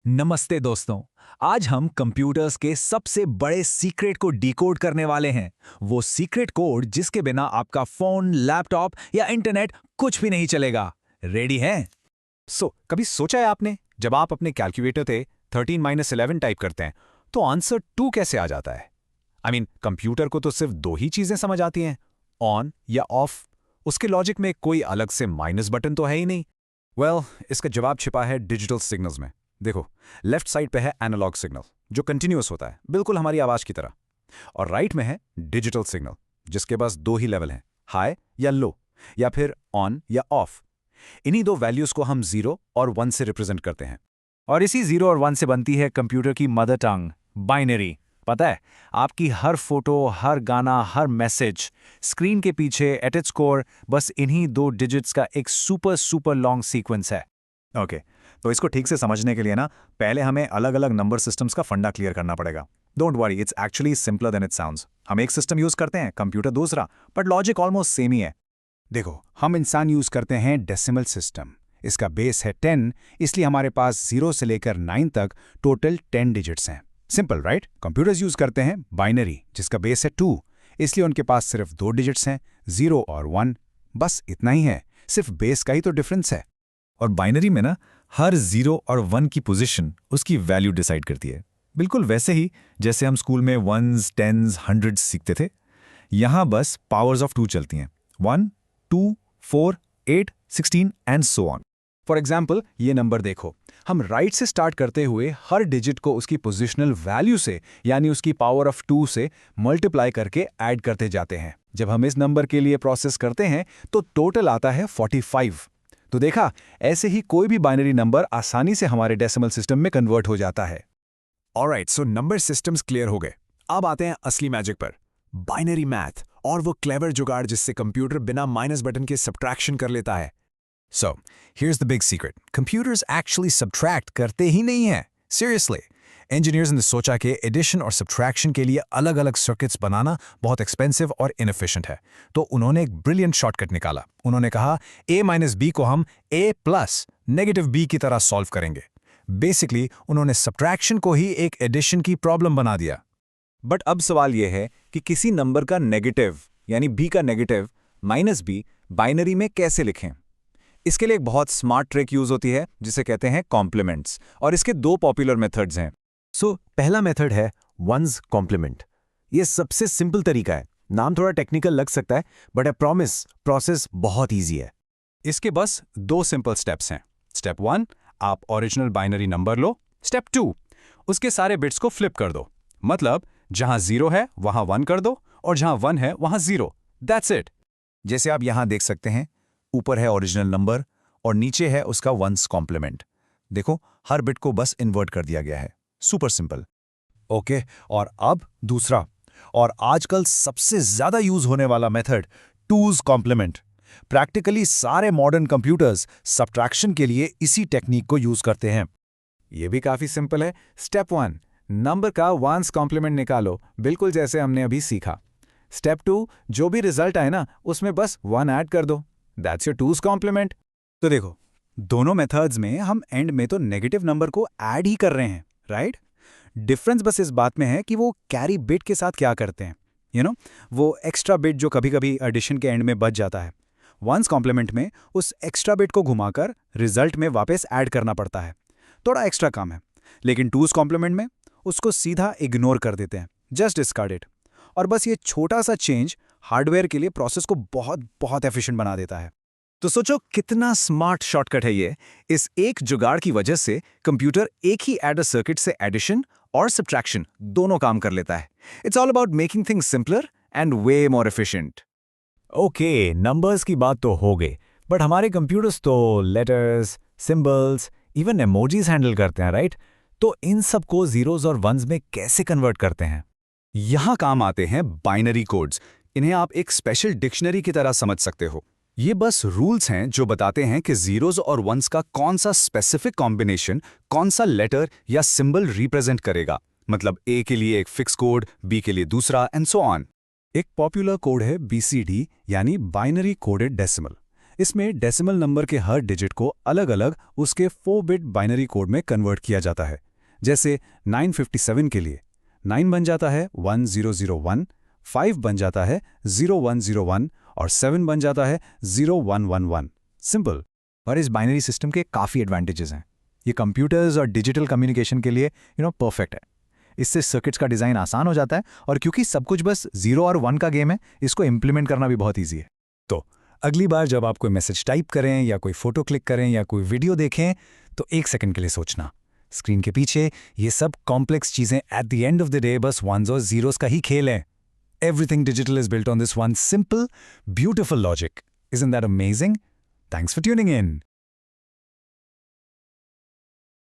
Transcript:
नमस्ते दोस्तों। आज हम कंप्यूटर्स के सबसे बड़े सीक्रेट को डिकोड करने वाले हैं। वो सीक्रेट कोड जिसके बिना आपका फोन, लैपटॉप या इंटरनेट कुछ भी नहीं चलेगा। रेडी हैं? कभी सोचा है आपने, जब आप अपने कैलकुलेटर पे 13 - 11 टाइप करते हैं तो आंसर 2 कैसे आ जाता है? कंप्यूटर को तो सिर्फ दो ही चीजें समझ आती हैं, ऑन या ऑफ। उसके लॉजिक में कोई अलग से माइनस बटन तो है ही नहीं। इसका जवाब छिपा है डिजिटल सिग्नल्स में। देखो, लेफ्ट साइड पे है एनालॉग सिग्नल जो कंटिन्यूअस होता है, बिल्कुल हमारी आवाज की तरह। और राइट में है डिजिटल सिग्नल जिसके पास दो ही लेवल हैं, हाई या लो, या फिर ऑन या ऑफ। इन्हीं दो वैल्यूज को हम 0 और 1 से रिप्रेजेंट करते हैं। और इसी 0 और 1 से बनती है कंप्यूटर की मदर टंग, बाइनरी। पता है, आपकी हर फोटो, हर गाना, हर मैसेज, स्क्रीन के पीछे एट इट्स कोर बस इन्हीं दो डिजिट्स का एक सुपर सुपर लॉन्ग सीक्वेंस है। ओके, तो इसको ठीक से समझने के लिए ना, पहले हमें अलग अलग नंबर सिस्टम्स का फंडा क्लियर करना पड़ेगा। Don't worry, it's actually simpler than it sounds. हम एक सिस्टम यूज करते हैं, कंप्यूटर दूसरा, बट लॉजिक ऑलमोस्ट सेम ही है। देखो, हम इंसान यूज करते हैं डेसिमल सिस्टम। इसका बेस है 10, इसलिए हमारे पास 0 से लेकर 9 तक टोटल 10 डिजिट्स हैं। Simple right? कंप्यूटर्स यूज करते हैं बाइनरी, जिसका बेस है 2, इसलिए उनके पास सिर्फ 2 डिजिट्स हैं, 0 और 1। बस इतना ही है, सिर्फ बेस का ही तो डिफरेंस है। और बाइनरी में ना, हर 0 और 1 की पोजीशन उसकी वैल्यू डिसाइड करती है। बिल्कुल वैसे ही जैसे हम स्कूल में वंस, टेंस, हंड्रेड्स सीखते थे। यहाँ बस पावर्स ऑफ 2 चलती हैं, 1, 2, 4, 8, 16 and so on. For example, ये नंबर देखो, हम राइट से स्टार्ट करते हुए हर डिजिट को उसकी पोजिशनल वैल्यू से, यानी उसकी पावर ऑफ 2 से मल्टीप्लाई करके ऐड करते जाते हैं। जब हम इस नंबर के लिए प्रोसेस करते हैं तो टोटल आता है 45। तो देखा, ऐसे ही कोई भी बाइनरी नंबर आसानी से हमारे डेसिमल सिस्टम में कन्वर्ट हो जाता है। Alright, so number systems clear हो गए। अब आते हैं असली मैजिक पर, बाइनरी मैथ और वो क्लेवर जुगाड़ जिससे कंप्यूटर बिना माइनस बटन के सब्ट्रैक्शन कर लेता है। So, here's the big secret. Computers actually subtract करते ही नहीं हैं. Seriously. Engineers ने सोचा कि एडिशन और सब्ट्रैक्शन के लिए अलग-अलग सर्किट्स बनाना बहुत एक्सपेंसिव और इनएफिशिएंट है। तो उन्होंने एक ब्रिलियंट शॉर्टकट निकाला। उन्होंने कहा a माइनस b को हम a प्लस नेगेटिव b की तरह सॉल्व करेंगे। बेसिकली उन्होंने सब्ट्रैक्शन को ही एक एडिशन की प्रॉब्लम बना दिया। बट अब सवाल यह है कि किसी नंबर का नेगेटिव, यानी b का नेगेटिव माइनस b बाइनरी में कैसे लिखें? इसके लिए एक बहुत स्मार्ट ट्रिक यूज होती है जिसे कहते हैं कॉम्प्लीमेंट्स, और इसके दो पॉपुलर मेथड्स हैं। पहला मेथड है वंस कॉम्प्लीमेंट। ये सबसे सिंपल तरीका है। नाम थोड़ा टेक्निकल लग सकता है, बट आई प्रॉमिस प्रोसेस बहुत ईजी है। इसके बस 2 सिंपल स्टेप्स हैं। स्टेप 1, आप ओरिजिनल बाइनरी नंबर लो। स्टेप 2, उसके सारे बिट्स को फ्लिप कर दो। मतलब जहां 0 है वहां 1 कर दो, और जहां 1 है वहां 0। That's it. जैसे आप यहाँ देख सकते हैं, ऊपर है ओरिजिनल नंबर और नीचे है उसका वंस कॉम्प्लीमेंट। देखो, हर बिट को बस इन्वर्ट कर दिया गया है। Super simple. ओके, और अब दूसरा और आजकल सबसे ज्यादा यूज होने वाला मेथड, टूज कॉम्प्लीमेंट। प्रैक्टिकली सारे मॉडर्न कंप्यूटर्स सब्ट्रैक्शन के लिए इसी टेक्निक को यूज करते हैं। यह भी काफी सिंपल है। स्टेप 1, नंबर का वंस कॉम्प्लीमेंट निकालो, बिल्कुल जैसे हमने अभी सीखा। स्टेप 2, जो भी रिजल्ट आए ना, उसमें बस 1 ऐड कर दो। That's your two's complement. तो देखो, दोनों मेथड्स में हम एंड में तो नेगेटिव नंबर को ऐड ही कर रहे हैं, राइट? डिफरेंस बस इस बात में है कि वो कैरी बिट के साथ क्या करते हैं, वो एक्स्ट्रा बिट जो कभी कभी एडिशन के एंड में बच जाता है। वंस कॉम्प्लीमेंट में उस एक्स्ट्रा बिट को घुमाकर रिजल्ट में वापस ऐड करना पड़ता है। थोड़ा एक्स्ट्रा काम है। लेकिन टूज कॉम्प्लीमेंट में उसको सीधा इग्नोर कर देते हैं, जस्ट डिस्कार्ड इट। और बस ये छोटा सा चेंज हार्डवेयर के लिए प्रोसेस को बहुत बहुत एफिशिएंट बना देता है। तो सोचो कितना स्मार्ट शॉर्टकट है ये। इस एक जुगाड़ की वजह से कंप्यूटर एक ही एडर सर्किट से एडिशन और सब्ट्रैक्शन दोनों काम कर लेता है। It's all about making things simpler and way more efficient. Okay, numbers की बात तो हो गई, बट हमारे कंप्यूटर्स तो letters, symbols, even emojis handle करते हैं, राइट? तो इन सब को जीरोस और वंस में कैसे कन्वर्ट करते हैं? यहां काम आते हैं बाइनरी कोड्स। इन्हें आप एक स्पेशल डिक्शनरी की तरह समझ सकते हो। ये बस रूल्स हैं जो बताते हैं कि जीरोस और वंस का कौन सा स्पेसिफिक कॉम्बिनेशन कौन सा लेटर या सिंबल रिप्रेजेंट करेगा। मतलब ए के लिए एक फिक्स कोड, बी के लिए दूसरा, एंड सो ऑन। एक पॉपुलर कोड है BCD, यानी बाइनरी कोडेड डेसिमल। इसमें डेसिमल नंबर के हर डिजिट को अलग अलग उसके 4-बिट बाइनरी कोड में कन्वर्ट किया जाता है। जैसे 957 के लिए 9 बन जाता है 1001, 5 बन जाता है 0101 और 7 बन जाता है 0111। सिंपल। और इस बाइनरी सिस्टम के काफ़ी एडवांटेजेस हैं। ये कंप्यूटर्स और डिजिटल कम्युनिकेशन के लिए परफेक्ट है। इससे सर्किट्स का डिज़ाइन आसान हो जाता है और क्योंकि सब कुछ बस 0 और 1 का गेम है, इसको इम्प्लीमेंट करना भी बहुत ईजी है। तो अगली बार जब आप कोई मैसेज टाइप करें या कोई फोटो क्लिक करें या कोई वीडियो देखें तो 1 सेकंड के लिए सोचना, स्क्रीन के पीछे ये सब कॉम्प्लेक्स चीजें at the end of the day बस वंस और जीरोस का ही खेल है। Everything digital is built on this one simple, beautiful logic. Isn't that amazing? Thanks for tuning in.